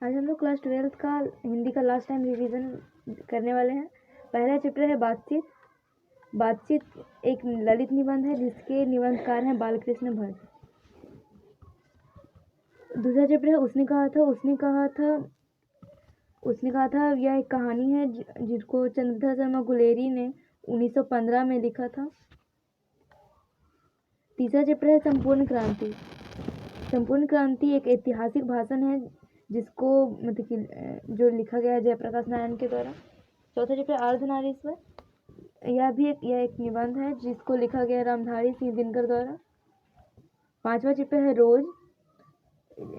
आज हम लोग क्लास 12th का हिंदी का लास्ट टाइम रिवीजन करने वाले हैं। पहला चैप्टर है बातचीत। बातचीत एक ललित निबंध है जिसके निबंधकार हैं बालकृष्ण भट्ट। दूसरा चैप्टर है उसने कहा था यह एक कहानी है जिसको चंद्रशेखर शर्मा गुलेरी ने 1915 में लिखा था। तीसरा चैप्टर है संपूर्ण क्रांति। संपूर्ण क्रांति एक ऐतिहासिक भाषण है जिसको मतलब कि जो लिखा गया है जयप्रकाश नारायण के द्वारा। चौथा चैप्टर अर्धनारीश्वर। यह एक निबंध है जिसको लिखा गया है रामधारी सिंह दिनकर द्वारा। पांचवा चैप्टर है रोज।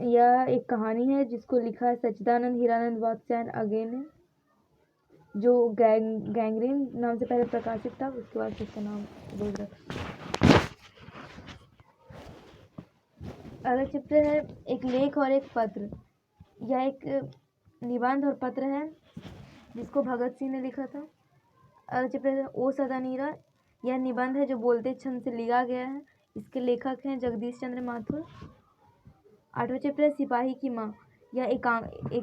यह एक कहानी है जिसको लिखा है सच्चिदानंद हीरानंद वात्स्यायन अगे ने, जो गैंग्रीन नाम से पहले प्रकाशित था, उसके बाद इसका नाम रोज रखा। अगला चैप्टर है एक लेख और एक पत्र। यह एक निबंध और पत्र है जिसको भगत सिंह ने लिखा था। अगला चैप्टर है ओ सदा नीरा। यह निबंध है जो बोलते छंद से लिया गया है। इसके लेखक हैं जगदीश चंद्र माथुर। आठवां चैप्टर है सिपाही की माँ। यह एक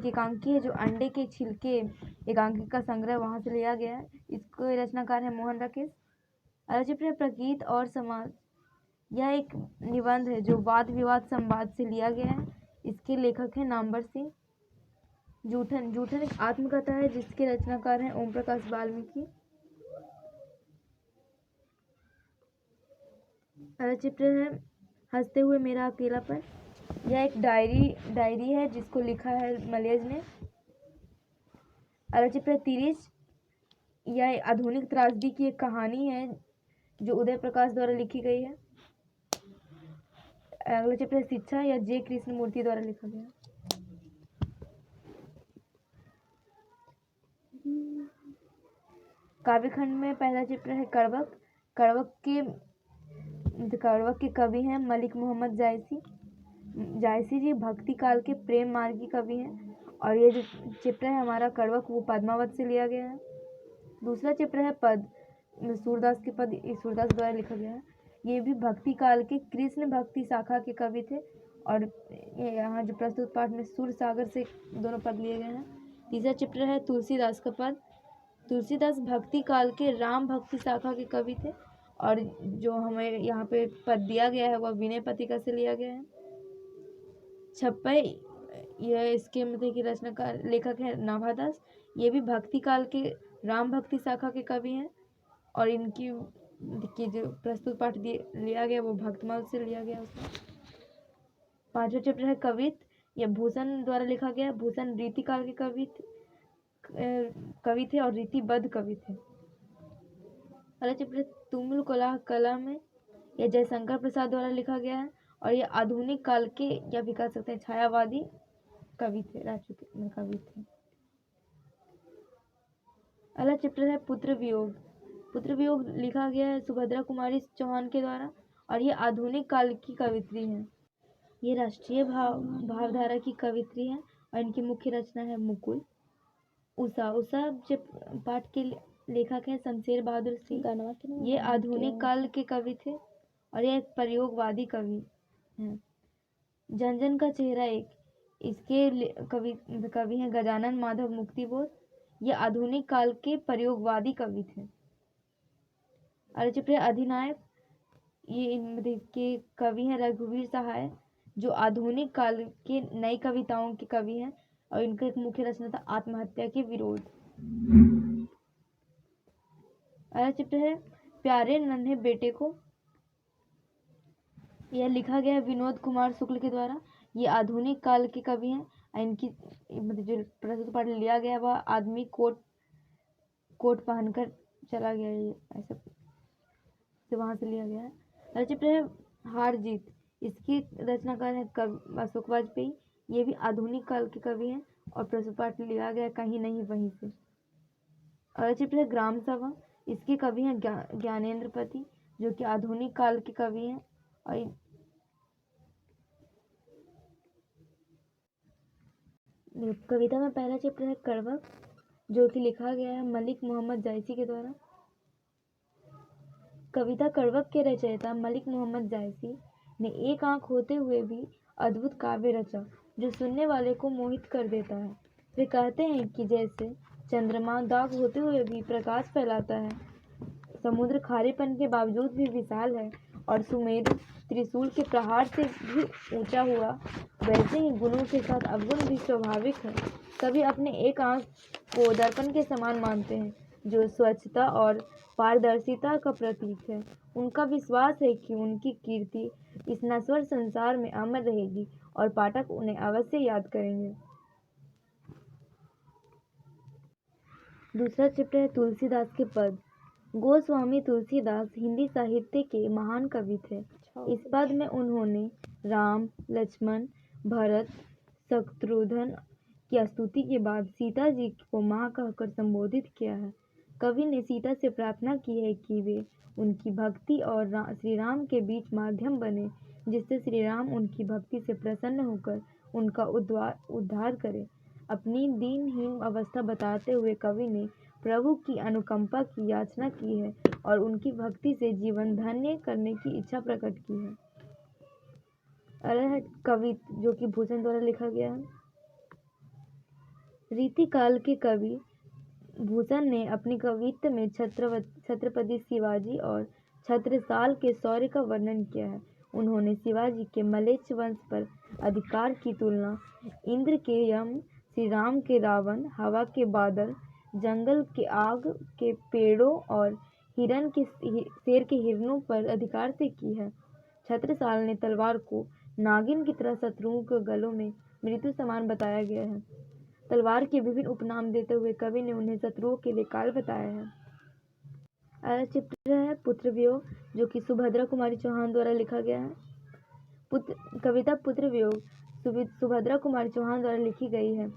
एकांकी है जो अंडे के छिलके एकांकी का संग्रह वहाँ से लिया गया है। इसके रचनाकार है मोहन राकेश। अगला चैप्टर है प्रकृति और समाज। यह एक निबंध है जो वाद विवाद संवाद से लिया गया है। इसके लेखक हैं नामवर सिंह। जूठन एक आत्मकथा है जिसके रचनाकार हैं ओम प्रकाश वाल्मीकि। अगला चैप्टर है हंसते हुए मेरा अकेलापन। यह एक डायरी है जिसको लिखा है मलयज ने। अगला चैप्टर तिरिश। यह आधुनिक त्रासदी की एक कहानी है जो उदय प्रकाश द्वारा लिखी गई है। अगला चैप्टर शिक्षा। यह जे कृष्णमूर्ति द्वारा लिखा गया। काव्यखंड में पहला चैप्टर है कड़वक। कड़वक के कवि हैं मलिक मोहम्मद जायसी जी भक्ति काल के प्रेम मार्गी कवि हैं। और ये जो चैप्टर है हमारा कड़वक वो पद्मावत से लिया गया है। दूसरा चैप्टर है पद। सूरदास के पद सूरदास द्वारा लिखा गया है। ये भी भक्ति काल के कृष्ण भक्ति शाखा के कवि थे। और यहाँ जो प्रस्तुत पाठ में सूर सागर से दोनों पद लिए गए हैं। तीसरा चैप्टर है तुलसीदास का पद। तुलसीदास भक्ति काल के राम भक्ति शाखा के कवि थे। और जो हमें यहाँ पे पद दिया गया है वह विनय पत्रिका से लिया गया है। छप्पई। यह इसके मतलब कि रचनाकार लेखक है नाभादास। ये भी भक्ति काल के राम भक्ति शाखा के कवि हैं। और इनकी जो प्रस्तुत पाठ लिया गया वो भक्तमाल से लिया गया उसमें। पांचवा चैप्टर है कवित। यह भूषण द्वारा लिखा गया। भूषण रीतिकाल के कवि थे और रीतिबद्ध कवि थे। अगला चैप्टर तुमुल कला में। यह जयशंकर प्रसाद द्वारा लिखा गया है। और यह आधुनिक काल के या भी कह सकते हैं छायावादी कवि थे, रह चुके कवि थे। अगला चैप्टर है पुत्र वियोग। पुत्र वियोग लिखा गया है सुभद्रा कुमारी चौहान के द्वारा। और ये आधुनिक काल की कवित्री हैं। ये राष्ट्रीय भावधारा की कवित्री हैं। और इनकी मुख्य रचना है मुकुल। उषा पाठ के लेखक हैं शमशेर बहादुर सिंह। ये आधुनिक काल के कवि थे और ये एक प्रयोगवादी कवि हैं। जनजन का चेहरा एक। इसके कवि हैं गजानन माधव मुक्तिबोध। ये आधुनिक काल के प्रयोगवादी कवि थे। अगला चैप्टर अधिनायक। ये के कवि हैं रघुवीर सहाय, जो आधुनिक काल के नई कविताओं के कवि हैं। और इनका एक मुख्य रचना था आत्महत्या के विरोध। अगला चैप्टर है प्यारे नन्हे बेटे को। यह लिखा गया है विनोद कुमार शुक्ल के द्वारा। ये आधुनिक काल के कवि हैं। इनकी मतलब जो प्रस्तुत पाठ लिया गया वह आदमी कोट पहनकर चला गया, ये ऐसा से वहाँ से लिया गया है। अगला चैप्टर है हार जीत। इसकी रचनाकार है अशोक वाजपेयी। ये भी आधुनिक काल के कवि हैं और प्रस्तुत पाठ लिया गया कहीं नहीं वहीं से। अगला चैप्टर है ग्राम सभा। इसके कवि हैं ज्ञानेंद्र पति, जो कि आधुनिक काल के कवि हैं। और कविता में पहला चैप्टर है कड़वक, जो कि लिखा गया है मलिक मोहम्मद जायसी के द्वारा। कविता कड़वक के रचयिता मलिक मोहम्मद जायसी ने एक आंख होते हुए भी अद्भुत काव्य रचा जो सुनने वाले को मोहित कर देता है। वे कहते हैं कि जैसे चंद्रमा दाग होते हुए भी प्रकाश फैलाता है, समुद्र खारेपन के बावजूद भी विशाल है और सुमेरु त्रिशूल के प्रहार से भी ऊंचा हुआ, वैसे ही गुणों के साथ अवगुण भी स्वाभाविक है। कभी अपने एक आंख को दर्पण के समान मानते हैं, जो स्वच्छता और पारदर्शिता का प्रतीक है। उनका विश्वास है कि उनकी कीर्ति इस नश्वर संसार में अमर रहेगी और पाठक उन्हें अवश्य याद करेंगे। दूसरा चैप्टर है तुलसीदास के पद। गोस्वामी तुलसीदास हिंदी साहित्य के महान कवि थे। इस पद में उन्होंने राम, लक्ष्मण, भरत, शत्रुघ्न की स्तुति के बाद सीता जी को माँ कहकर संबोधित किया है। कवि ने सीता से प्रार्थना की है कि वे उनकी भक्ति और श्री राम के बीच माध्यम बने, जिससे श्री राम उनकी भक्ति से प्रसन्न होकर उनका उद्धार करे। अपनी दीनहीन अवस्था बताते हुए कवि ने प्रभु की अनुकंपा की याचना की है और उनकी भक्ति से जीवन धन्य करने की इच्छा प्रकट की है। अगला है कवि, जो कि भूषण द्वारा लिखा गया है। रीतिकाल के कवि भूषण ने अपनी कवित्व में छत्रपति शिवाजी और छत्रसाल के शौर्य का वर्णन किया है। उन्होंने शिवाजी के मलेच्छ वंश पर अधिकार की तुलना इंद्र के यम, श्री राम के रावण, हवा के बादल, जंगल के आग के पेड़ों और शेर के हिरणों पर अधिकार से की है। छत्रसाल ने तलवार को नागिन की तरह शत्रुओं के गलों में मृत्यु समान बताया गया है। तलवार के विभिन्न उपनाम देते हुए कवि ने उन्हें शत्रुओं के लिए काल बताया है। अगला चैप्टर है पुत्र वियोग, जो कि सुभद्रा कुमारी चौहान द्वारा लिखा गया है। कविता पुत्र वियोग सुभद्रा कुमारी चौहान द्वारा लिखी गई है,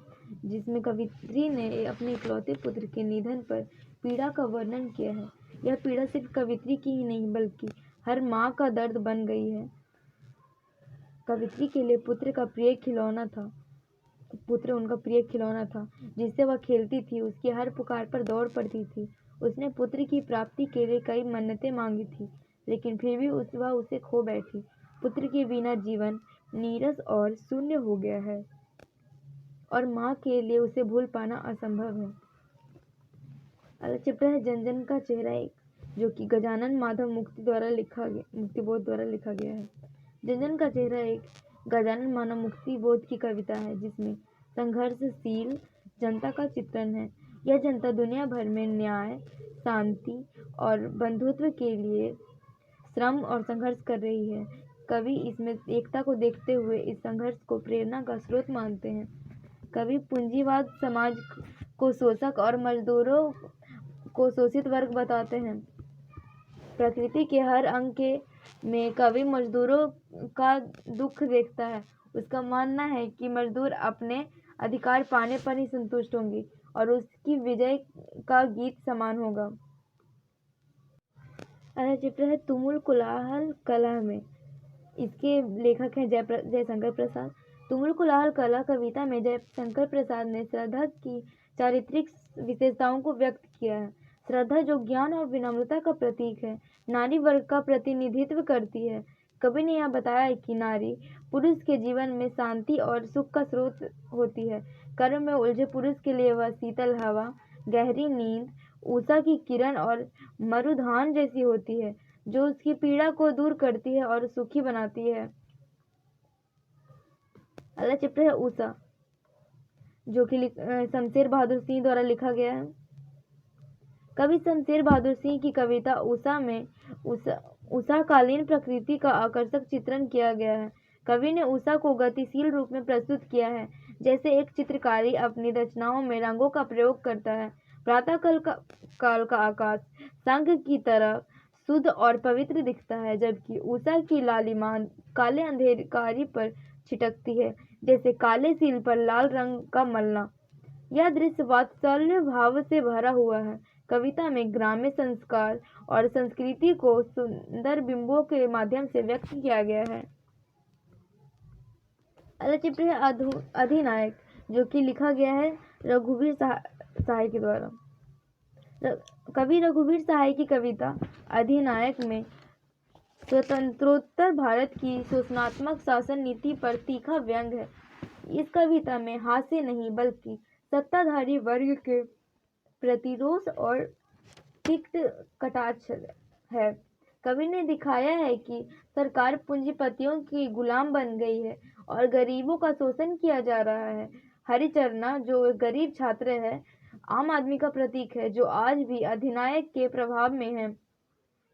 जिसमें कवित्री ने अपने इकलौते पुत्र के निधन पर पीड़ा का वर्णन किया है। यह पीड़ा सिर्फ कवित्री की ही नहीं बल्कि हर माँ का दर्द बन गई है। कवित्री के लिए पुत्र उनका प्रिय खिलौना था, जिससे वह खेलती थी। उसकी हर पुकार पर दौड़ पड़ती थी। उसने पुत्र की प्राप्ति के लिए कई मन्नतें मांगी थी, लेकिन फिर भी वह उसे खो बैठी। पुत्र के बिना जीवन नीरस और शून्य हो गया है और माँ के लिए उसे भूल पाना असंभव है। अगला चैप्टर है जन जन का चेहरा एक, जो कि गजानन माधव मुक्तिबोध द्वारा लिखा गया है। जन जन का चेहरा एक गजानन मानव मुक्तिबोध की कविता है, जिसमें संघर्षशील जनता का चित्रण है। यह जनता दुनिया भर में न्याय, शांति और बंधुत्व के लिए श्रम और संघर्ष कर रही है। कवि इसमें एकता को देखते हुए इस संघर्ष को प्रेरणा का स्रोत मानते हैं। कवि पूंजीवाद समाज को शोषक और मजदूरों को शोषित वर्ग बताते हैं। प्रकृति के हर अंग में कवि मजदूरों का दुख देखता है। उसका मानना है कि मजदूर अपने अधिकार पाने पर ही संतुष्ट होंगे और उसकी विजय का गीत समान होगा। अगला चैप्टर है तुमुल कोलाहल कलह में। इसके लेखक हैं जयशंकर प्रसाद। तुमुल कोलाहल कलह कविता में जयशंकर प्रसाद ने श्रद्धा की चारित्रिक विशेषताओं को व्यक्त किया है। श्रद्धा, जो ज्ञान और विनम्रता का प्रतीक है, नारी वर्ग का प्रतिनिधित्व करती है। कवि ने यह बताया कि नारी पुरुष के जीवन में शांति और सुख का स्रोत होती है। कर्म में उलझे पुरुष के लिए वह शीतल हवा, गहरी नींद, उषा की किरण और मरुधान जैसी होती है, जो उसकी पीड़ा को दूर करती है और सुखी बनाती है। अगला चैप्टर है उषा, जो कि शमशेर बहादुर सिंह द्वारा लिखा गया है। कवि शमशेर बहादुर सिंह की कविता उषा में उषाकालीन प्रकृति का आकर्षक चित्रण किया गया है। कवि ने उषा को गतिशील रूप में प्रस्तुत किया है, जैसे एक चित्रकारी अपनी रचनाओं में रंगों का प्रयोग करता है। प्रातः काल का आकाश शंख की तरह शुद्ध और पवित्र दिखता है, जबकि उषा की लालिमा काले अंधेरकारी पर छिटकती है, जैसे काले सील पर लाल रंग का मलना। यह दृश्य वात्सल्य भाव से भरा हुआ है। कविता में ग्राम्य संस्कार और संस्कृति को सुंदर बिंबों के माध्यम से व्यक्त किया गया है। अगला चैप्टर है अधिनायक, जो कि लिखा गया है रघुवीर सहाय के द्वारा। कवि रघुवीर सहाय की कविता अधिनायक में स्वतंत्रोत्तर भारत की शोषणात्मक शासन नीति पर तीखा व्यंग है। इस कविता में हास्य नहीं बल्कि सत्ताधारी वर्ग के प्रतिरोध और तिक्त कटाक्ष है। कवि ने दिखाया है कि सरकार पूंजीपतियों की गुलाम बन गई है और गरीबों का शोषण किया जा रहा है। हरिचरना, जो एक गरीब छात्र है, आम आदमी का प्रतीक है जो आज भी अधिनायक के प्रभाव में है।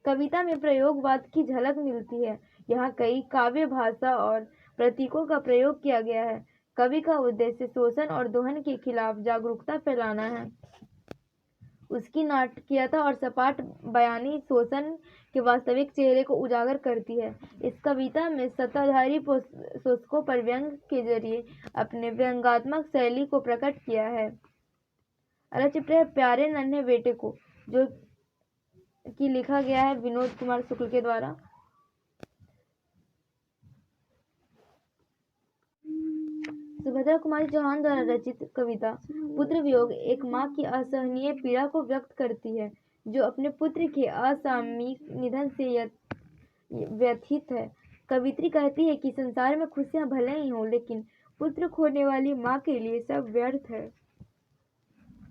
कविता में प्रयोगवाद की झलक मिलती है। यहाँ कई काव्य भाषा और प्रतीकों का प्रयोग किया गया है। कवि का उद्देश्य शोषण और दोहन के खिलाफ जागरूकता फैलाना है। उसकी नाटकीयता और सपाट बयानी शोषण के वास्तविक चेहरे को उजागर करती है। इस कविता में सत्ताधारी शोषकों पर व्यंग के जरिए अपने व्यंग्यात्मक शैली को प्रकट किया है। अगला चित्र है प्यारे नन्हे बेटे को, जो कि लिखा गया है विनोद कुमार शुक्ल के द्वारा। सुभद्रा कुमारी चौहान द्वारा रचित कविता पुत्र वियोग एक माँ की असहनीय पीड़ा को व्यक्त करती है, जो अपने पुत्र के असामयिक निधन से व्यथित है। कवित्री कहती है कि संसार में खुशियां भले ही हों, लेकिन पुत्र खोने वाली माँ के लिए सब व्यर्थ है।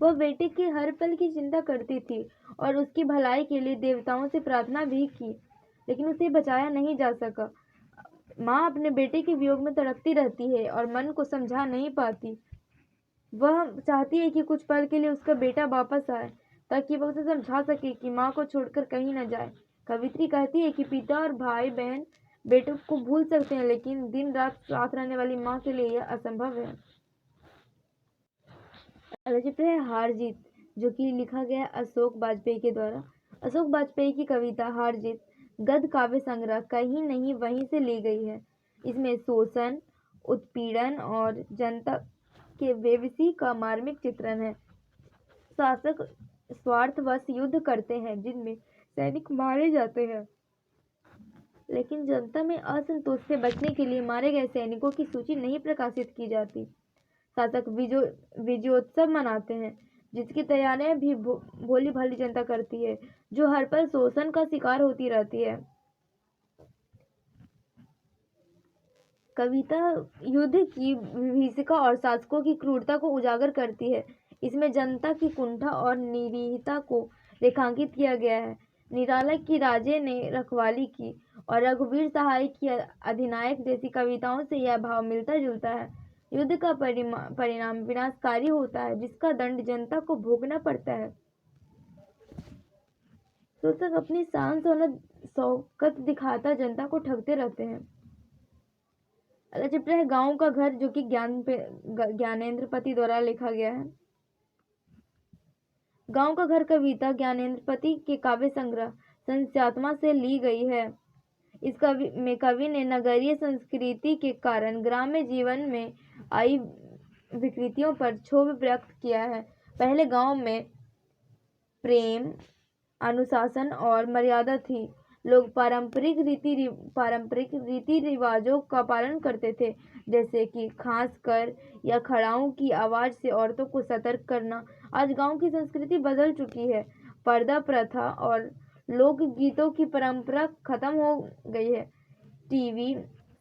वह बेटे के हर पल की चिंता करती थी और उसकी भलाई के लिए देवताओं से प्रार्थना भी की, लेकिन उसे बचाया नहीं जा सका। माँ अपने बेटे के वियोग में तड़पती रहती है और मन को समझा नहीं पाती। वह चाहती है कि कुछ पल के लिए उसका बेटा वापस आए, ताकि वह उसे समझा सके कि माँ को छोड़कर कहीं न जाए। कवित्री कहती है कि पिता और भाई बहन बेटों को भूल सकते हैं, लेकिन दिन रात साथ रहने वाली माँ के लिए यह असंभव है। अगला चित्र है हार जीत, जो कि लिखा गया अशोक वाजपेयी के द्वारा। अशोक वाजपेयी की कविता हार जीत गद्य काव्य संग्रह कहीं नहीं वहीं से ली गई है। इसमें शोषण, उत्पीड़न और जनता के बेबसी का मार्मिक चित्रण है। शासक स्वार्थवश युद्ध करते हैं जिनमें सैनिक मारे जाते हैं, लेकिन जनता में असंतोष से बचने के लिए मारे गए सैनिकों की सूची नहीं प्रकाशित की जाती। शासक विजयोत्सव मनाते हैं, जिसकी तैयारियां भी भोली भाली जनता करती है, जो हर पल शोषण का शिकार होती रहती है। कविता युद्ध की विभीषिका और शासकों की क्रूरता को उजागर करती है। इसमें जनता की कुंठा और निरीहता को रेखांकित किया गया है। निराला की राजे ने रखवाली की और रघुवीर सहाय की अधिनायक जैसी कविताओं से यह भाव मिलता जुलता है। युद्ध का परिणाम विनाशकारी होता है, जिसका दंड जनता को भोगना पड़ता है। शोषक अपनी शान शौकत दिखाता जनता को ठगते रहते हैं। अगला चित्र है गांव का घर, जो कि ज्ञानेंद्र पति द्वारा लिखा गया है। गांव का घर कविता ज्ञानेंद्र पति के काव्य संग्रह संस्यात्मा से ली गई है। इस कवि ने नगरीय संस्कृति के कारण ग्राम्य जीवन में आई विकृतियों पर क्षोभ व्यक्त किया है। पहले गांव में प्रेम, अनुशासन और मर्यादा थी। लोग पारंपरिक रीति रिवाजों का पालन करते थे, जैसे कि खांसकर या खड़ाओं की आवाज से औरतों को सतर्क करना। आज गांव की संस्कृति बदल चुकी है। पर्दा प्रथा और लोक गीतों की परंपरा खत्म हो गई है। टीवी,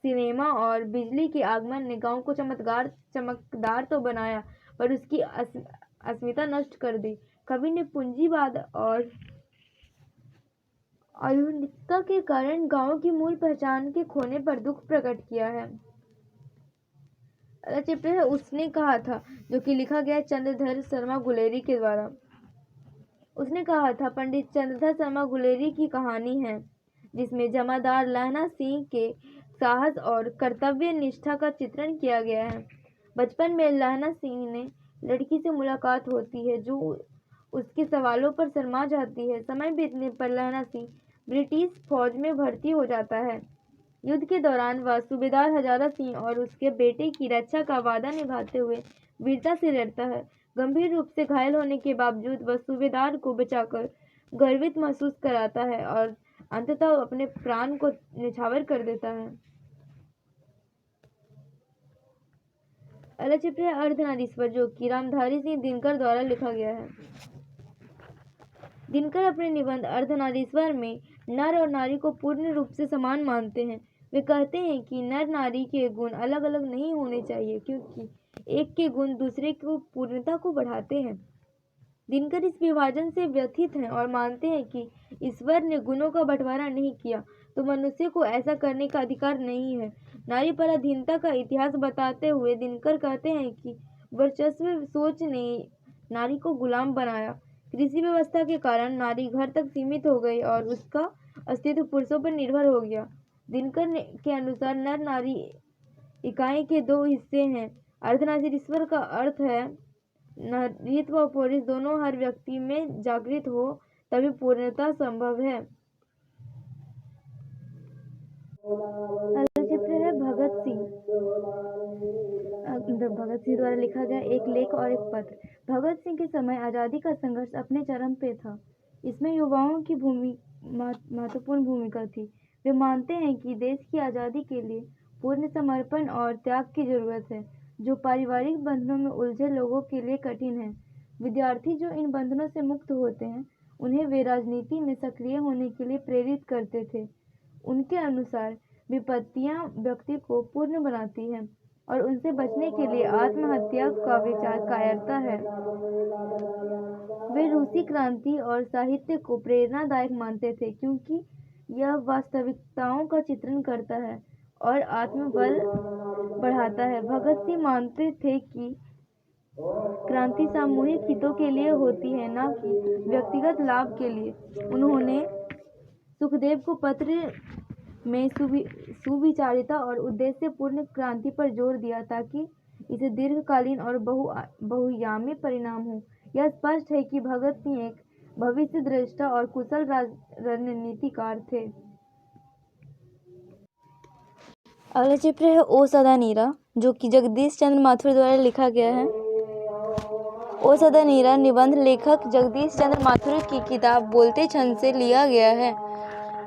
सिनेमा और बिजली के आगमन ने गांव को चमकदार तो बनाया, पर उसकी अस्मिता नष्ट कर दी। कवि ने पूंजीवाद और आधुनिकता के कारण गांव की मूल पहचान के खोने पर दुख प्रकट किया है। अगला चित्र है उसने कहा था, जो कि लिखा गया चंद्रधर शर्मा गुलेरी के द्वारा। उसने कहा था पंडित चंद्रधर शर्मा गुलेरी की कहानी है, जिसमें जमादार लहना सिंह के साहस और कर्तव्य निष्ठा का चित्रण किया गया है। बचपन में लहना सिंह ने लड़की से मुलाकात होती है, जो उसके सवालों पर शर्मा जाती है। समय बीतने पर लहना सिंह ब्रिटिश फौज में भर्ती हो जाता है। युद्ध के दौरान वह सूबेदार हजारा सिंह और उसके बेटे की रक्षा का वादा निभाते हुए वीरता से लड़ता है। गंभीर रूप से घायल होने के बावजूद वह सूबेदार को बचाकर गर्वित महसूस कराता है और अंततः अपने प्राण को न्यौछावर कर देता है। अगला चित्र है अर्धनारीश्वर, जो कि रामधारी सिंह दिनकर द्वारा लिखा गया है। दिनकर अपने निबंध अर्धनारीश्वर में नर और नारी को पूर्ण रूप से समान मानते हैं। वे कहते हैं कि नर नारी के गुण अलग अलग नहीं होने चाहिए, क्योंकि एक के गुण दूसरे को पूर्णता को बढ़ाते हैं। दिनकर इस विभाजन से व्यथित हैं और मानते हैं कि ईश्वर ने गुणों का बंटवारा नहीं किया, तो मनुष्य को ऐसा करने का अधिकार नहीं है। नारी पर अधीनता का इतिहास बताते हुए दिनकर कहते हैं कि वर्चस्व सोच ने नारी को गुलाम बनाया। कृषि व्यवस्था के कारण नारी घर तक सीमित हो गई और उसका अस्तित्व पुरुषों पर निर्भर हो गया। दिनकर के अनुसार नर नारी इकाई के दो हिस्से हैं। अर्धनारीश्वर का अर्थ है नारीत्व और पुरुष दोनों हर व्यक्ति में जागृत हो, तभी पूर्णता संभव है। अगला चित्र है भगत सिंह। भगत सिंह द्वारा लिखा गया एक लेख और एक पत्र। भगत सिंह के समय आज़ादी का संघर्ष अपने चरम पे था। इसमें युवाओं की महत्वपूर्ण भूमिका थी। वे मानते हैं कि देश की आज़ादी के लिए पूर्ण समर्पण और त्याग की जरूरत है, जो पारिवारिक बंधनों में उलझे लोगों के लिए कठिन है। विद्यार्थी जो इन बंधनों से मुक्त होते हैं, उन्हें वे राजनीति में सक्रिय होने के लिए प्रेरित करते थे। उनके अनुसार विपत्तियां व्यक्ति को पूर्ण बनाती हैं और उनसे बचने के लिए आत्महत्या का विचार कायरता है। वे रूसी क्रांति और साहित्य को प्रेरणादायक मानते थे, क्योंकि यह वास्तविकताओं का चित्रण करता है और आत्मबल बढ़ाता है। भगत सिंह मानते थे कि क्रांति सामूहिक हितों के लिए होती है, न कि व्यक्तिगत लाभ के लिए। उन्होंने सुखदेव को पत्र में सुविचारिता और उद्देश्यपूर्ण क्रांति पर जोर दिया, ताकि इसे दीर्घकालीन और बहुआयामी परिणाम हो। यह स्पष्ट है कि भगत सिंह एक भविष्य दृष्टा और कुशल रणनीतिकार थे। अगला चित्र है ओ सदा नीरा, जो कि जगदीश चंद्र माथुर द्वारा लिखा गया है। ओ सदा नीरा निबंध लेखक जगदीश चंद्र माथुर की किताब बोलते छंद से लिया गया है।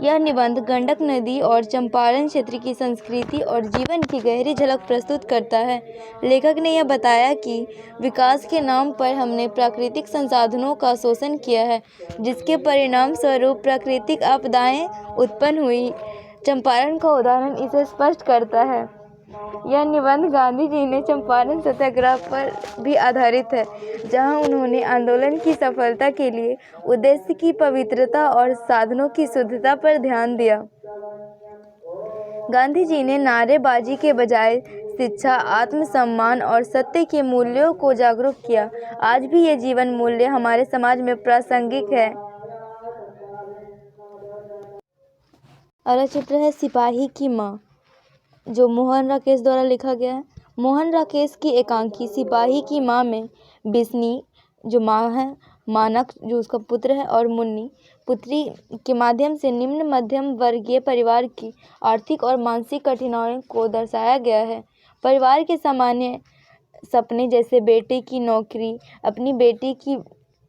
यह निबंध गंडक नदी और चंपारण क्षेत्र की संस्कृति और जीवन की गहरी झलक प्रस्तुत करता है। लेखक ने यह बताया कि विकास के नाम पर हमने प्राकृतिक संसाधनों का शोषण किया है, जिसके परिणाम स्वरूप प्राकृतिक आपदाएं उत्पन्न हुई। चंपारण का उदाहरण इसे स्पष्ट करता है। यह निबंध गांधी जी ने चंपारण सत्याग्रह पर भी आधारित है, जहां उन्होंने आंदोलन की सफलता के लिए उद्देश्य की पवित्रता और साधनों की शुद्धता पर ध्यान दिया। गांधी जी ने नारेबाजी के बजाय शिक्षा, आत्मसम्मान और सत्य के मूल्यों को जागरूक किया। आज भी ये जीवन मूल्य हमारे समाज में प्रासंगिक है। अगला चित्र है सिपाही की माँ, जो मोहन राकेश द्वारा लिखा गया है। मोहन राकेश की एकांकी सिपाही की माँ में बिस्नी, जो माँ है, मानक, जो उसका पुत्र है, और मुन्नी, पुत्री के माध्यम से निम्न मध्यम वर्गीय परिवार की आर्थिक और मानसिक कठिनाइयों को दर्शाया गया है। परिवार के सामान्य सपने जैसे बेटे की नौकरी, अपनी बेटी की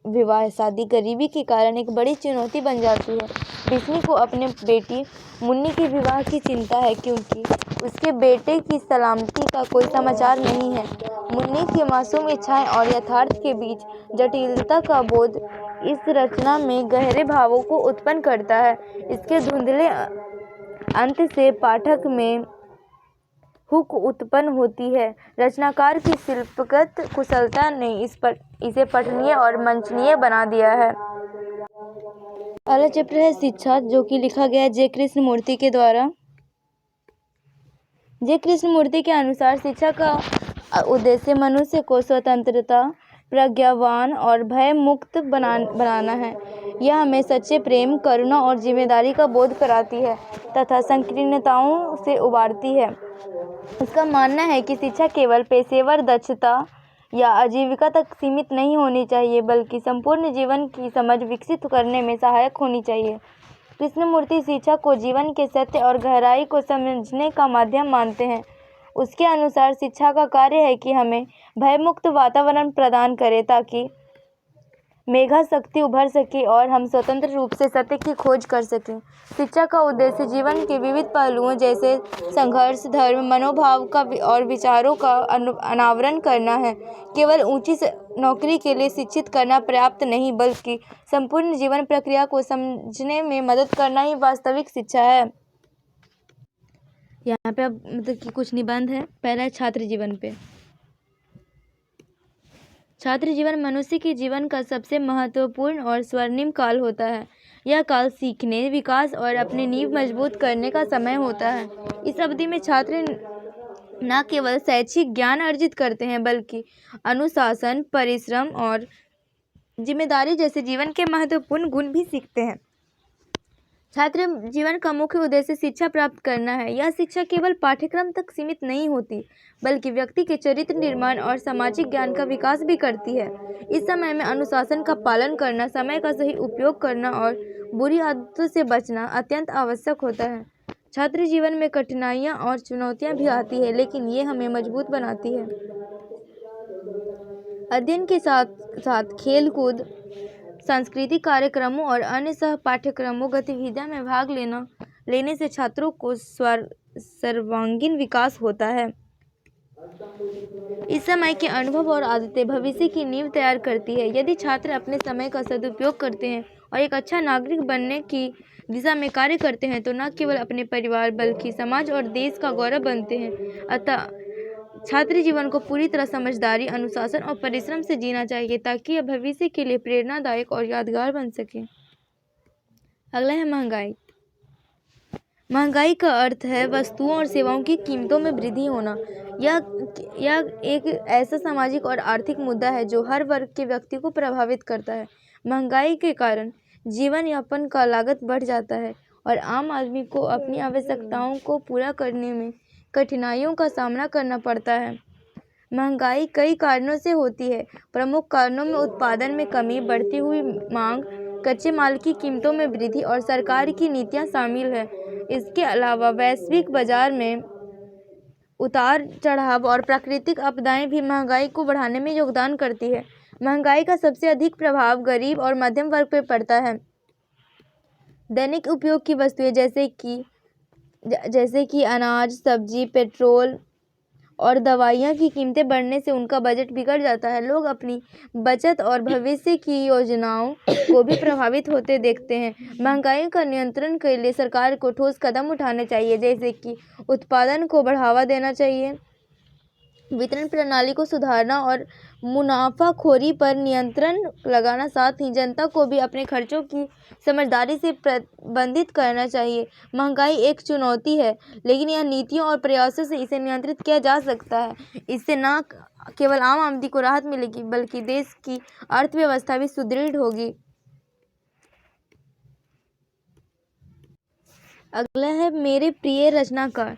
विवाह शादी गरीबी के कारण एक बड़ी चुनौती बन जाती है। बिस्नी को अपने बेटी मुन्नी के विवाह की चिंता है, क्योंकि उसके बेटे की सलामती का कोई समाचार नहीं है। मुन्नी की मासूम इच्छाएं और यथार्थ के बीच जटिलता का बोध इस रचना में गहरे भावों को उत्पन्न करता है। इसके धुंधले अंत से पाठक में हुक उत्पन्न होती है। रचनाकार की शिल्पगत कुशलता ने इसे पठनीय और मंचनीय बना दिया है। अगला चित्र है शिक्षा, जो कि लिखा गया है जे कृष्णमूर्ति के द्वारा। जे कृष्णमूर्ति के अनुसार शिक्षा का उद्देश्य मनुष्य को स्वतंत्रता, प्रज्ञावान और भय मुक्त बनाना है। यह हमें सच्चे प्रेम, करुणा और जिम्मेदारी का बोध कराती है तथा संकीर्णताओं से उबारती है। उसका मानना है कि शिक्षा केवल पेशेवर दक्षता या आजीविका तक सीमित नहीं होनी चाहिए, बल्कि संपूर्ण जीवन की समझ विकसित करने में सहायक होनी चाहिए। कृष्णमूर्ति शिक्षा को जीवन के सत्य और गहराई को समझने का माध्यम मानते हैं। उसके अनुसार शिक्षा का कार्य है कि हमें भयमुक्त वातावरण प्रदान करे, ताकि मेधा शक्ति उभर सके और हम स्वतंत्र रूप से सत्य की खोज कर सकें। शिक्षा का उद्देश्य जीवन के विविध पहलुओं जैसे संघर्ष, धर्म, मनोभाव का और विचारों का अनावरण करना है। केवल ऊंची नौकरी के लिए शिक्षित करना पर्याप्त नहीं, बल्कि संपूर्ण जीवन प्रक्रिया को समझने में मदद करना ही वास्तविक शिक्षा है। यहाँ पे अब मतलब कि कुछ निबंध है। पहला है छात्र जीवन पे। छात्र जीवन मनुष्य के जीवन का सबसे महत्वपूर्ण और स्वर्णिम काल होता है। यह काल सीखने, विकास और अपनी नींव मजबूत करने का समय होता है। इस अवधि में छात्र न केवल शैक्षिक ज्ञान अर्जित करते हैं बल्कि अनुशासन, परिश्रम और जिम्मेदारी जैसे जीवन के महत्वपूर्ण गुण भी सीखते हैं। छात्र जीवन का मुख्य उद्देश्य शिक्षा प्राप्त करना है। यह शिक्षा केवल पाठ्यक्रम तक सीमित नहीं होती बल्कि व्यक्ति के चरित्र निर्माण और सामाजिक ज्ञान का विकास भी करती है। इस समय में अनुशासन का पालन करना, समय का सही उपयोग करना और बुरी आदतों से बचना अत्यंत आवश्यक होता है। छात्र जीवन में कठिनाइयाँ और चुनौतियाँ भी आती है, लेकिन ये हमें मजबूत बनाती है। अध्ययन के साथ साथ खेल कूद, सांस्कृतिक कार्यक्रमों और अन्य सह पाठ्यक्रमों गतिविधियों में भाग लेने से छात्रों को सर्वांगीण विकास होता है। इस समय के अनुभव और आदतें भविष्य की नींव तैयार करती है। यदि छात्र अपने समय का सदुपयोग करते हैं और एक अच्छा नागरिक बनने की दिशा में कार्य करते हैं तो न केवल अपने परिवार बल्कि समाज और देश का गौरव बनते हैं। अतः छात्र जीवन को पूरी तरह समझदारी, अनुशासन और परिश्रम से जीना चाहिए ताकि यह भविष्य के लिए प्रेरणादायक और यादगार बन सके। अगला है महंगाई। महंगाई का अर्थ है वस्तुओं और सेवाओं की कीमतों में वृद्धि होना। यह एक ऐसा सामाजिक और आर्थिक मुद्दा है जो हर वर्ग के व्यक्ति को प्रभावित करता है। महंगाई के कारण जीवन यापन का लागत बढ़ जाता है और आम आदमी को अपनी आवश्यकताओं को पूरा करने में कठिनाइयों का सामना करना पड़ता है। महंगाई कई कारणों से होती है। प्रमुख कारणों में उत्पादन में कमी, बढ़ती हुई मांग, कच्चे माल की कीमतों में वृद्धि और सरकार की नीतियां शामिल हैं। इसके अलावा वैश्विक बाजार में उतार चढ़ाव और प्राकृतिक आपदाएं भी महंगाई को बढ़ाने में योगदान करती है। महंगाई का सबसे अधिक प्रभाव गरीब और मध्यम वर्ग पर पड़ता है। दैनिक उपयोग की वस्तुएं जैसे कि अनाज, सब्जी, पेट्रोल और दवाइयाँ की कीमतें बढ़ने से उनका बजट बिगड़ जाता है। लोग अपनी बचत और भविष्य की योजनाओं को भी प्रभावित होते देखते हैं। महंगाई का नियंत्रण के लिए सरकार को ठोस कदम उठाने चाहिए, जैसे कि उत्पादन को बढ़ावा देना चाहिए, वितरण प्रणाली को सुधारना और मुनाफाखोरी पर नियंत्रण लगाना। साथ ही जनता को भी अपने खर्चों की समझदारी से प्रबंधित करना चाहिए। महंगाई एक चुनौती है, लेकिन यह नीतियों और प्रयासों से इसे नियंत्रित किया जा सकता है। इससे न केवल आम आदमी को राहत मिलेगी बल्कि देश की अर्थव्यवस्था भी सुदृढ़ होगी। अगला है मेरे प्रिय रचनाकार।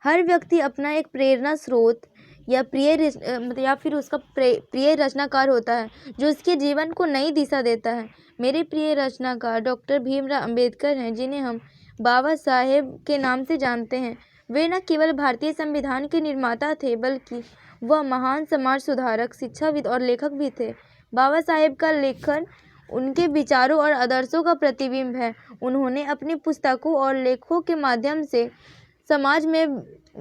हर व्यक्ति अपना एक प्रेरणा स्रोत या फिर उसका प्रिय रचनाकार होता है जो उसके जीवन को नई दिशा देता है। मेरे प्रिय रचनाकार डॉक्टर भीमराव अंबेडकर हैं, जिन्हें हम बाबा साहेब के नाम से जानते हैं। वे न केवल भारतीय संविधान के निर्माता थे बल्कि वह महान समाज सुधारक, शिक्षाविद और लेखक भी थे। बाबा साहेब का लेखन उनके विचारों और आदर्शों का प्रतिबिंब है। उन्होंने अपनी पुस्तकों और लेखों के माध्यम से समाज में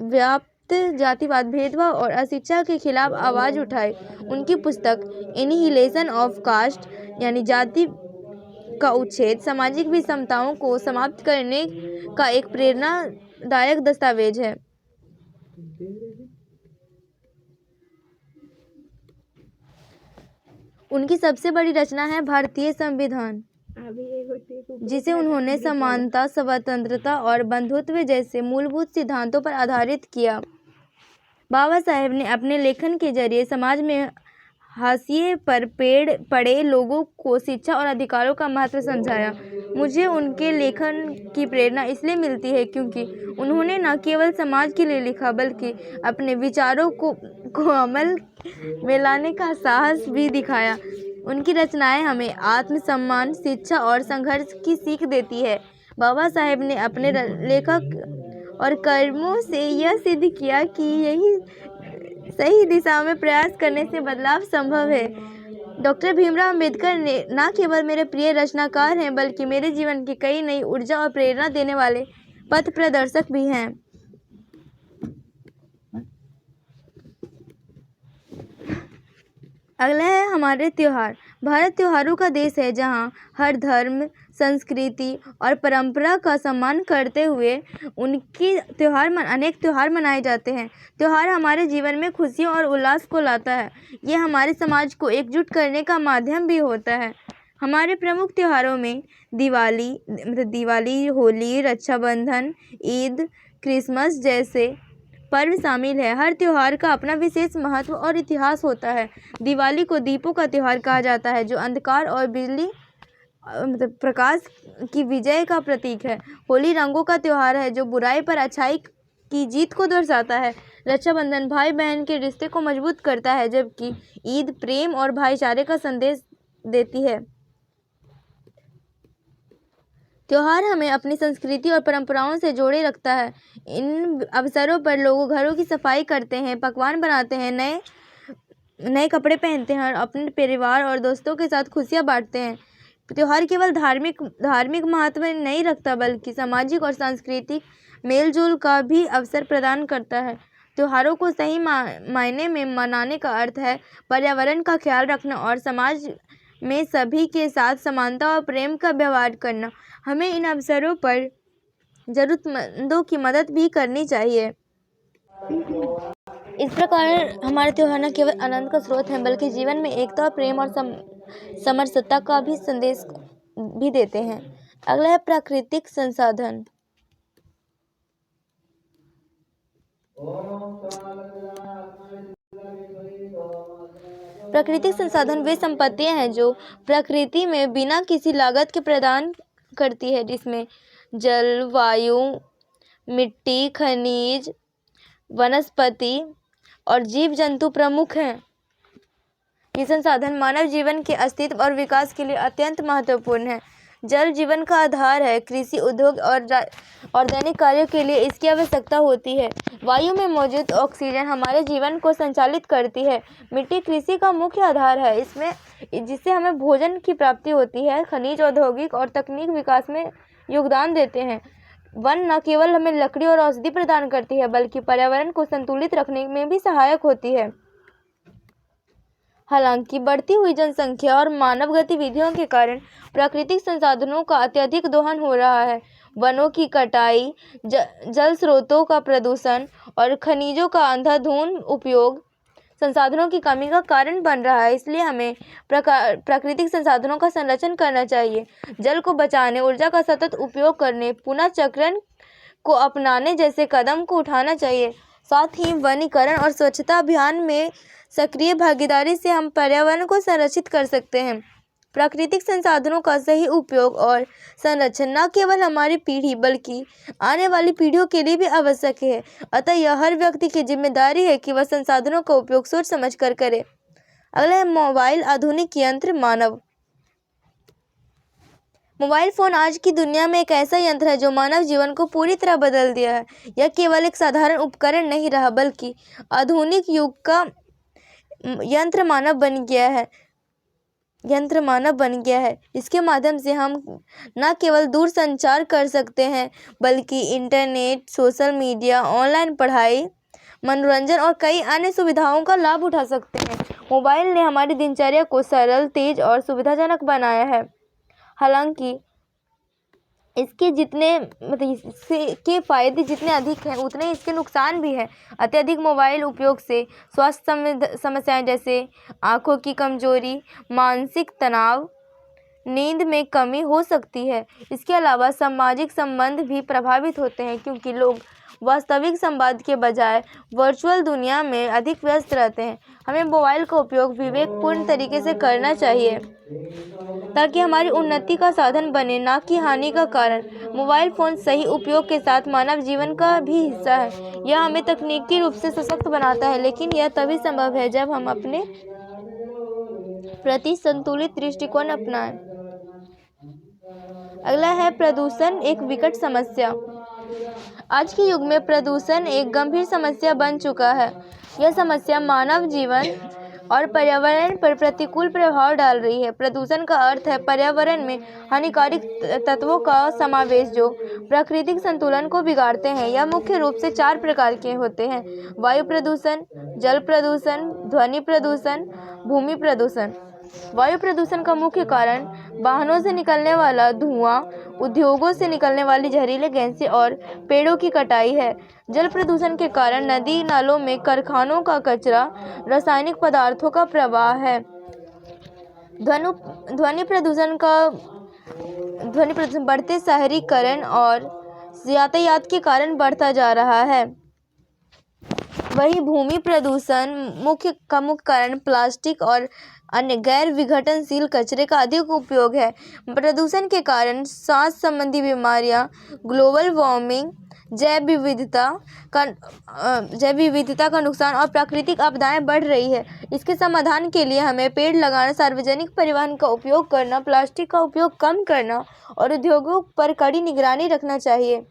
व्याप्त जातिवाद, भेदभाव और अशिक्षा के खिलाफ आवाज़ उठाई। उनकी पुस्तक एनिहिलेशन ऑफ कास्ट यानी जाति का उच्छेद सामाजिक विषमताओं को समाप्त करने का एक प्रेरणादायक दस्तावेज है। उनकी सबसे बड़ी रचना है भारतीय संविधान, जिसे उन्होंने समानता, स्वतंत्रता और बंधुत्व जैसे मूलभूत सिद्धांतों पर आधारित किया। बाबा साहेब ने अपने लेखन के जरिए समाज में हाशिए पर पड़े लोगों को शिक्षा और अधिकारों का महत्व समझाया। मुझे उनके लेखन की प्रेरणा इसलिए मिलती है क्योंकि उन्होंने न केवल समाज के लिए लिखा बल्कि अपने विचारों को अमल में लाने का साहस भी दिखाया। उनकी रचनाएं हमें आत्मसम्मान, शिक्षा और संघर्ष की सीख देती है। बाबा साहेब ने अपने लेखक और कर्मों से यह सिद्ध किया कि यही सही दिशा में प्रयास करने से बदलाव संभव है। डॉक्टर भीमराव अंबेडकर ने न केवल मेरे प्रिय रचनाकार हैं बल्कि मेरे जीवन की कई नई ऊर्जा और प्रेरणा देने वाले पथ प्रदर्शक भी हैं। अगला है हमारे त्योहार। भारत त्योहारों का देश है जहाँ हर धर्म, संस्कृति और परंपरा का सम्मान करते हुए अनेक त्योहार मनाए जाते हैं। त्योहार हमारे जीवन में खुशियों और उल्लास को लाता है। ये हमारे समाज को एकजुट करने का माध्यम भी होता है। हमारे प्रमुख त्योहारों में दिवाली, होली, रक्षाबंधन, ईद, क्रिसमस जैसे पर्व शामिल है। हर त्योहार का अपना विशेष महत्व और इतिहास होता है। दिवाली को दीपों का त्योहार कहा जाता है, जो अंधकार और प्रकाश की विजय का प्रतीक है। होली रंगों का त्योहार है, जो बुराई पर अच्छाई की जीत को दर्शाता है। रक्षाबंधन भाई बहन के रिश्ते को मजबूत करता है, जबकि ईद प्रेम और भाईचारे का संदेश देती है। त्योहार हमें अपनी संस्कृति और परंपराओं से जोड़े रखता है। इन अवसरों पर लोग घरों की सफाई करते हैं, पकवान बनाते हैं, नए कपड़े पहनते हैं और अपने परिवार और दोस्तों के साथ खुशियां बांटते हैं। त्योहार केवल धार्मिक महत्व नहीं रखता, बल्कि सामाजिक और सांस्कृतिक मेलजोल का भी अवसर प्रदान करता है। त्योहारों को सही मायने में मनाने का अर्थ है पर्यावरण का ख्याल रखना और समाज में सभी के साथ समानता और प्रेम का व्यवहार करना। हमें इन अवसरों पर जरूरतमंदों की मदद भी करनी चाहिए। इस प्रकार हमारे त्योहार न केवल आनंद का स्रोत हैं, बल्कि जीवन में एकता, प्रेम और समरसता का भी संदेश भी देते हैं। अगला है प्राकृतिक संसाधन। प्राकृतिक संसाधन वे संपत्तियां हैं जो प्रकृति में बिना किसी लागत के प्रदान करती है, जिसमें जल, वायु, मिट्टी, खनिज, वनस्पति और जीव जंतु प्रमुख हैं। ये संसाधन मानव जीवन के अस्तित्व और विकास के लिए अत्यंत महत्वपूर्ण है। जल जीवन का आधार है। कृषि, उद्योग और दैनिक कार्यों के लिए इसकी आवश्यकता होती है। वायु में मौजूद ऑक्सीजन हमारे जीवन को संचालित करती है। मिट्टी कृषि का मुख्य आधार है, जिससे हमें भोजन की प्राप्ति होती है। खनिज औद्योगिक और तकनीक विकास में योगदान देते हैं। वन न केवल हमें लकड़ी और औषधि प्रदान करती है, बल्कि पर्यावरण को संतुलित रखने में भी सहायक होती है। हालांकि बढ़ती हुई जनसंख्या और मानव गतिविधियों के कारण प्राकृतिक संसाधनों का अत्यधिक दोहन हो रहा है। वनों की कटाई, जल स्रोतों का प्रदूषण और खनिजों का अंधाधुंध उपयोग संसाधनों की कमी का कारण बन रहा है। इसलिए हमें प्राकृतिक संसाधनों का संरक्षण करना चाहिए। जल को बचाने, ऊर्जा का सतत उपयोग करने, पुनः चक्रण को अपनाने जैसे कदम को उठाना चाहिए। साथ ही वनीकरण और स्वच्छता अभियान में सक्रिय भागीदारी से हम पर्यावरण को संरक्षित कर सकते हैं। प्राकृतिक संसाधनों का सही उपयोग और संरक्षण न केवल हमारी पीढ़ी बल्कि आने वाली पीढ़ियों के लिए भी आवश्यक है। अतः यह हर व्यक्ति की जिम्मेदारी है कि वह संसाधनों का उपयोग सोच समझ कर करे। अगला है मोबाइल, आधुनिक यंत्र, मानव। मोबाइल फोन आज की दुनिया में एक ऐसा यंत्र है जो मानव जीवन को पूरी तरह बदल दिया है। यह केवल एक साधारण उपकरण नहीं रहा, बल्कि आधुनिक युग का यंत्र मानव बन गया है। इसके माध्यम से हम न केवल दूर संचार कर सकते हैं, बल्कि इंटरनेट, सोशल मीडिया, ऑनलाइन पढ़ाई, मनोरंजन और कई अन्य सुविधाओं का लाभ उठा सकते हैं। मोबाइल ने हमारी दिनचर्या को सरल, तेज और सुविधाजनक बनाया है। हालांकि इसके फायदे जितने अधिक हैं, उतने इसके नुकसान भी हैं। अत्यधिक मोबाइल उपयोग से स्वास्थ्य समस्याएं जैसे आंखों की कमजोरी, मानसिक तनाव, नींद में कमी हो सकती है। इसके अलावा सामाजिक संबंध भी प्रभावित होते हैं, क्योंकि लोग वास्तविक संवाद के बजाय वर्चुअल दुनिया में अधिक व्यस्त रहते हैं। हमें मोबाइल का उपयोग विवेकपूर्ण तरीके से करना चाहिए, ताकि हमारी उन्नति का साधन बने, ना कि हानि का कारण। मोबाइल फ़ोन सही उपयोग के साथ मानव जीवन का भी हिस्सा है। यह हमें तकनीकी रूप से सशक्त बनाता है, लेकिन यह तभी संभव है जब हम अपने प्रति संतुलित दृष्टिकोण अपनाएं। अगला है प्रदूषण, एक विकट समस्या। आज के युग में प्रदूषण एक गंभीर समस्या बन चुका है। यह समस्या मानव जीवन और पर्यावरण पर प्रतिकूल प्रभाव डाल रही है। प्रदूषण का अर्थ है पर्यावरण में हानिकारक तत्वों का समावेश जो प्राकृतिक संतुलन को बिगाड़ते हैं। यह मुख्य रूप से 4 प्रकार के होते हैं: वायु प्रदूषण, जल प्रदूषण, ध्वनि प्रदूषण, भूमि प्रदूषण। वायु प्रदूषण का मुख्य कारण वाहनों से निकलने वाला धुआं, उद्योगों से निकलने वाली जहरीले गैसें और पेड़ों की कटाई है। जल प्रदूषण के कारण नदी नालों में कारखानों का कचरा, रासायनिक पदार्थों का प्रवाह है। ध्वनि प्रदूषण बढ़ते शहरीकरण और यातायात के कारण बढ़ता जा रहा है। वहीं भूमि प्रदूषण मुख्य कारण प्लास्टिक और अन्य गैर विघटनशील कचरे का अधिक उपयोग है। प्रदूषण के कारण सांस संबंधी बीमारियां, ग्लोबल वार्मिंग, जैव विविधता का नुकसान और प्राकृतिक आपदाएं बढ़ रही है। इसके समाधान के लिए हमें पेड़ लगाना, सार्वजनिक परिवहन का उपयोग करना, प्लास्टिक का उपयोग कम करना और उद्योगों पर कड़ी निगरानी रखना चाहिए।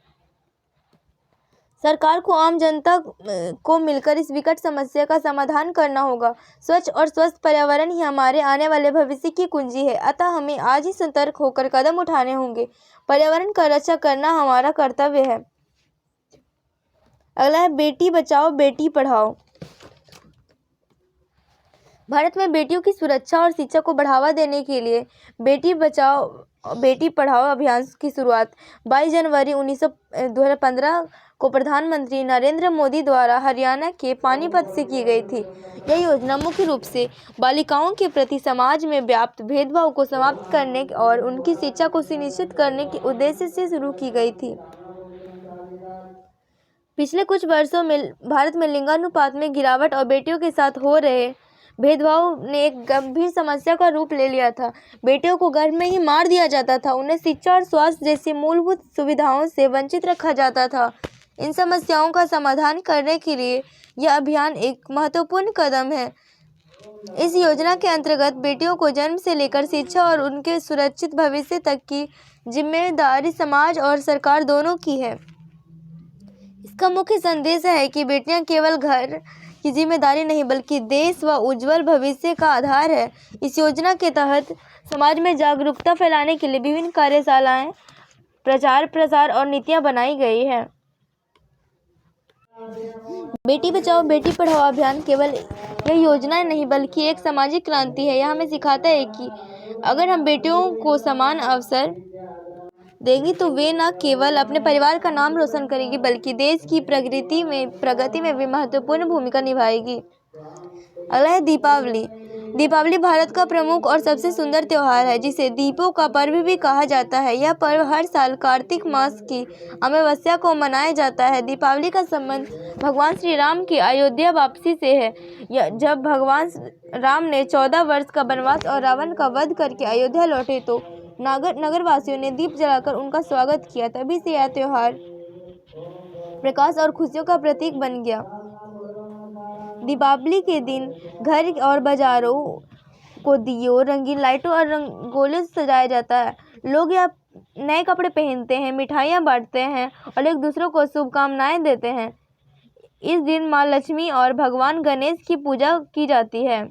सरकार को आम जनता को मिलकर इस विकट समस्या का समाधान करना होगा। स्वच्छ और स्वस्थ पर्यावरण ही हमारे आने वाले भविष्य की कुंजी है, अतः हमें आज ही सतर्क होकर कदम उठाने होंगे। पर्यावरण का रक्षा करना हमारा कर्तव्य है। अगला है बेटी बचाओ बेटी पढ़ाओ। भारत में बेटियों की सुरक्षा और शिक्षा को बढ़ावा देने के लिए बेटी बचाओ बेटी पढ़ाओ अभियान की शुरुआत 22 जनवरी 2015 को प्रधानमंत्री नरेंद्र मोदी द्वारा हरियाणा के पानीपत से की गई थी। यह योजना मुख्य रूप से बालिकाओं के प्रति समाज में व्याप्त भेदभाव को समाप्त करने और उनकी शिक्षा को सुनिश्चित करने के उद्देश्य से शुरू की गई थी। पिछले कुछ वर्षों में भारत में लिंगानुपात में गिरावट और बेटियों के साथ हो रहे भेदभाव ने एक गंभीर समस्या का रूप ले लिया था। बेटियों को गर्भ में ही मार दिया जाता था, उन्हें शिक्षा और स्वास्थ्य जैसी मूलभूत सुविधाओं से वंचित रखा जाता था। इन समस्याओं का समाधान करने के लिए यह अभियान एक महत्वपूर्ण कदम है। इस योजना के अंतर्गत बेटियों को जन्म से लेकर शिक्षा और उनके सुरक्षित भविष्य तक की जिम्मेदारी समाज और सरकार दोनों की है। इसका मुख्य संदेश है कि बेटियां केवल घर की जिम्मेदारी नहीं बल्कि देश व उज्जवल भविष्य का आधार है। इस योजना के तहत समाज में जागरूकता फैलाने के लिए विभिन्न कार्यशालाएं, प्रचार प्रसार और नीतियां बनाई गई है। बेटी बचाओ बेटी पढ़ाओ अभियान केवल यह योजना नहीं बल्कि एक सामाजिक क्रांति है। यह हमें सिखाता है कि अगर हम बेटियों को समान अवसर देंगी तो वे न केवल अपने परिवार का नाम रोशन करेंगी बल्कि देश की प्रगति में भी महत्वपूर्ण भूमिका निभाएगी। अगला है दीपावली। दीपावली भारत का प्रमुख और सबसे सुंदर त्योहार है, जिसे दीपों का पर्व भी कहा जाता है। यह पर्व हर साल कार्तिक मास की अमावस्या को मनाया जाता है। दीपावली का संबंध भगवान श्री राम की अयोध्या वापसी से है। जब भगवान राम ने 14 वर्ष का वनवास और रावण का वध करके अयोध्या लौटे तो नगरवासियों ने दीप जलाकर उनका स्वागत किया। तभी से यह त्योहार प्रकाश और खुशियों का प्रतीक बन गया। दीपावली के दिन घर और बाजारों को दियों, रंगीन लाइटों और रंगोलियों से सजाया जाता है। लोग यह नए कपड़े पहनते हैं, मिठाइयाँ बांटते हैं और एक दूसरे को शुभकामनाएं देते हैं। इस दिन माँ लक्ष्मी और भगवान गणेश की पूजा की जाती है।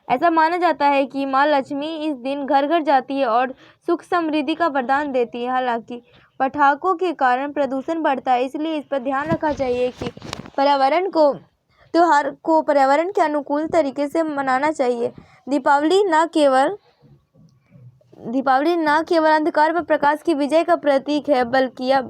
ऐसा माना जाता है कि माँ लक्ष्मी इस दिन घर घर जाती है और सुख समृद्धि का वरदान देती है। हालांकि पटाखों के कारण प्रदूषण बढ़ता है, इसलिए इस पर ध्यान रखना चाहिए कि त्योहार को पर्यावरण के अनुकूल तरीके से मनाना चाहिए। दीपावली न केवल अंधकार पर प्रकाश की विजय का प्रतीक है बल्कि यह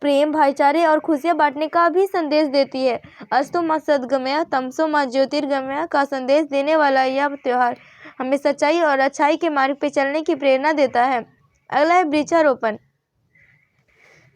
प्रेम, भाईचारे और खुशियां बांटने का भी संदेश देती है। अस्तु मा सद्गमय तमसो मा ज्योतिर्गमय का संदेश देने वाला यह त्योहार हमें सच्चाई और अच्छाई के मार्ग पर चलने की प्रेरणा देता है। अगला है वृक्षारोपण।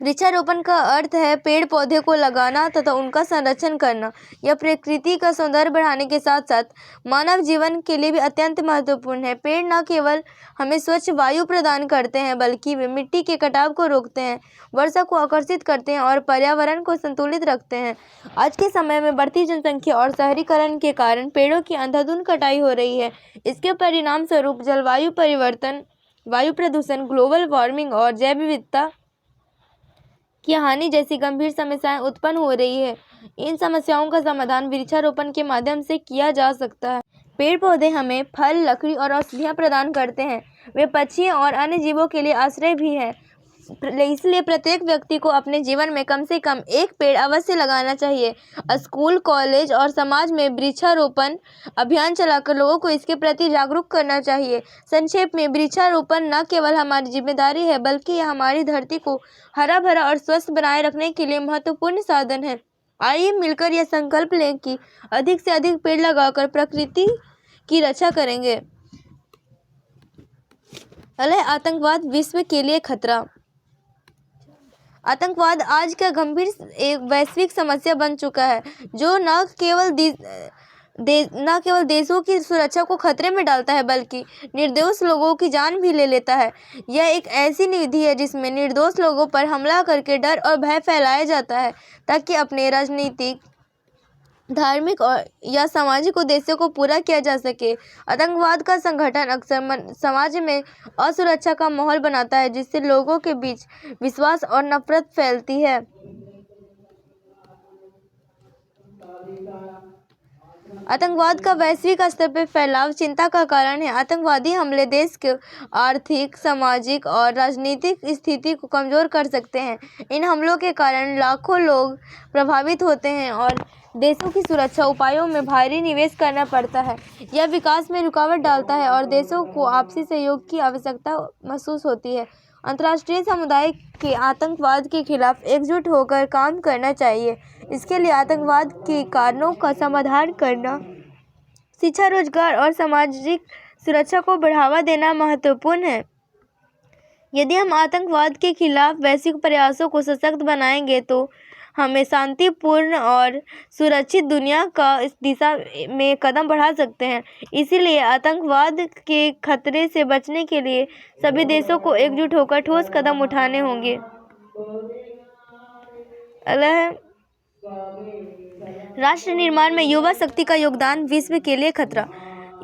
वृक्षारोपण का अर्थ है पेड़ पौधे को लगाना तथा उनका संरक्षण करना। यह प्रकृति का सौंदर्य बढ़ाने के साथ साथ मानव जीवन के लिए भी अत्यंत महत्वपूर्ण है। पेड़ न केवल हमें स्वच्छ वायु प्रदान करते हैं बल्कि वे मिट्टी के कटाव को रोकते हैं, वर्षा को आकर्षित करते हैं और पर्यावरण को संतुलित रखते हैं। आज के समय में बढ़ती जनसंख्या और शहरीकरण के कारण पेड़ों की अंधाधुंध कटाई हो रही है। इसके परिणाम स्वरूप जलवायु परिवर्तन, वायु प्रदूषण, ग्लोबल वार्मिंग और जैव विविधता की हानि जैसी गंभीर समस्याएं उत्पन्न हो रही है। इन समस्याओं का समाधान वृक्षारोपण के माध्यम से किया जा सकता है। पेड़ पौधे हमें फल, लकड़ी और औषधियां प्रदान करते हैं। वे पक्षियों और अन्य जीवों के लिए आश्रय भी हैं। इसलिए प्रत्येक व्यक्ति को अपने जीवन में कम से कम एक पेड़ अवश्य लगाना चाहिए। स्कूल, कॉलेज और समाज में वृक्षारोपण अभियान चलाकर लोगों को इसके प्रति जागरूक करना चाहिए। संक्षेप में, वृक्षारोपण न केवल हमारी जिम्मेदारी है, बल्कि यह हमारी धरती को हरा भरा और स्वस्थ बनाए रखने के लिए महत्वपूर्ण साधन है। आइए मिलकर यह संकल्प लें कि अधिक से अधिक पेड़ लगाकर प्रकृति की रक्षा करेंगे। आतंकवाद विश्व के लिए खतरा। आतंकवाद आज का गंभीर एक वैश्विक समस्या बन चुका है, जो न केवल देशों की सुरक्षा को खतरे में डालता है, बल्कि निर्दोष लोगों की जान भी ले लेता है। यह एक ऐसी निधि है जिसमें निर्दोष लोगों पर हमला करके डर और भय फैलाया जाता है, ताकि अपने राजनीतिक, धार्मिक और या सामाजिक उद्देश्यों को पूरा किया जा सके। आतंकवाद का संगठन अक्सर समाज में असुरक्षा का माहौल बनाता है, जिससे लोगों के बीच विश्वास और नफरत फैलती है। आतंकवाद का वैश्विक स्तर पर फैलाव चिंता का कारण है। आतंकवादी हमले देश के आर्थिक, सामाजिक और राजनीतिक स्थिति को कमजोर कर सकते हैं। इन हमलों के कारण लाखों लोग प्रभावित होते हैं और देशों की सुरक्षा उपायों में भारी निवेश करना पड़ता है। यह विकास में रुकावट डालता है और देशों को आपसी सहयोग की आवश्यकता महसूस होती है। अंतर्राष्ट्रीय समुदाय के आतंकवाद के खिलाफ एकजुट होकर काम करना चाहिए। इसके लिए आतंकवाद के कारणों का समाधान करना, शिक्षा, रोजगार और सामाजिक सुरक्षा को बढ़ावा देना महत्वपूर्ण है। यदि हम आतंकवाद के खिलाफ वैश्विक प्रयासों को सशक्त बनाएंगे, तो हमें शांतिपूर्ण और सुरक्षित दुनिया का इस दिशा में कदम बढ़ा सकते हैं। इसीलिए आतंकवाद के खतरे से बचने के लिए सभी देशों को एकजुट होकर ठोस कदम उठाने होंगे। अगला है राष्ट्र निर्माण में युवा शक्ति का योगदान विश्व के लिए खतरा।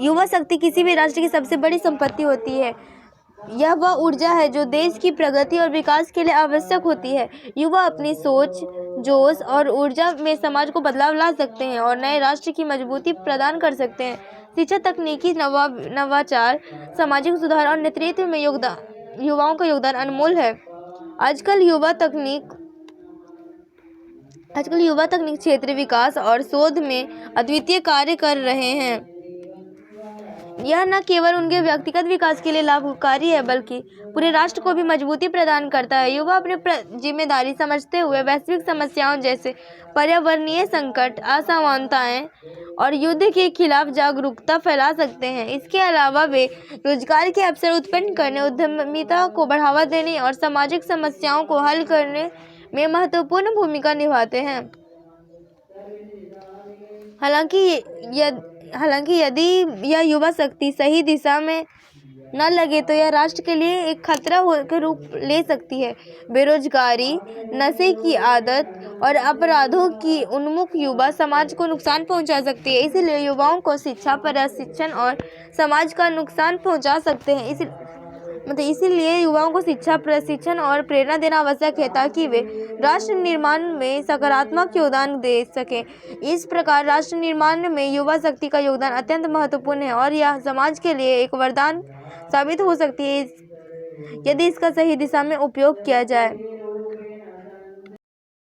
युवा शक्ति किसी भी राष्ट्र की सबसे बड़ी संपत्ति होती है। यह वह ऊर्जा है जो देश की प्रगति और विकास के लिए आवश्यक होती है। युवा अपनी सोच, जोश और ऊर्जा में समाज को बदलाव ला सकते हैं और नए राष्ट्र की मजबूती प्रदान कर सकते हैं। शिक्षा, तकनीकी नवाचार, सामाजिक सुधार और नेतृत्व में युवाओं का योगदान अनमोल है। आजकल युवा तकनीक क्षेत्र विकास और शोध में अद्वितीय कार्य कर रहे हैं। यह न केवल उनके व्यक्तिगत विकास के लिए लाभकारी है, बल्कि पूरे राष्ट्र को भी मजबूती प्रदान करता है। युवा अपनी जिम्मेदारी समझते हुए वैश्विक समस्याओं जैसे पर्यावरणीय संकट, असमानताएं और युद्ध के खिलाफ जागरूकता फैला सकते हैं। इसके अलावा वे रोजगार के अवसर उत्पन्न करने, उद्यमिता को बढ़ावा देने और सामाजिक समस्याओं को हल करने में महत्वपूर्ण भूमिका निभाते हैं। हालांकि यदि यह युवा शक्ति सही दिशा में न लगे तो यह राष्ट्र के लिए एक खतरा के रूप ले सकती है। बेरोजगारी, नशे की आदत और अपराधों की उन्मुख युवा समाज को नुकसान पहुंचा सकती है। इसलिए युवाओं को शिक्षा, प्रशिक्षण और समाज का नुकसान पहुंचा सकते हैं। इसीलिए युवाओं को शिक्षा, प्रशिक्षण और प्रेरणा देना आवश्यक है, ताकि वे राष्ट्र निर्माण में सकारात्मक योगदान दे सकें। इस प्रकार राष्ट्र निर्माण में युवा शक्ति का योगदान अत्यंत महत्वपूर्ण है और यह समाज के लिए एक वरदान साबित हो सकती है, यदि इसका सही दिशा में उपयोग किया जाए।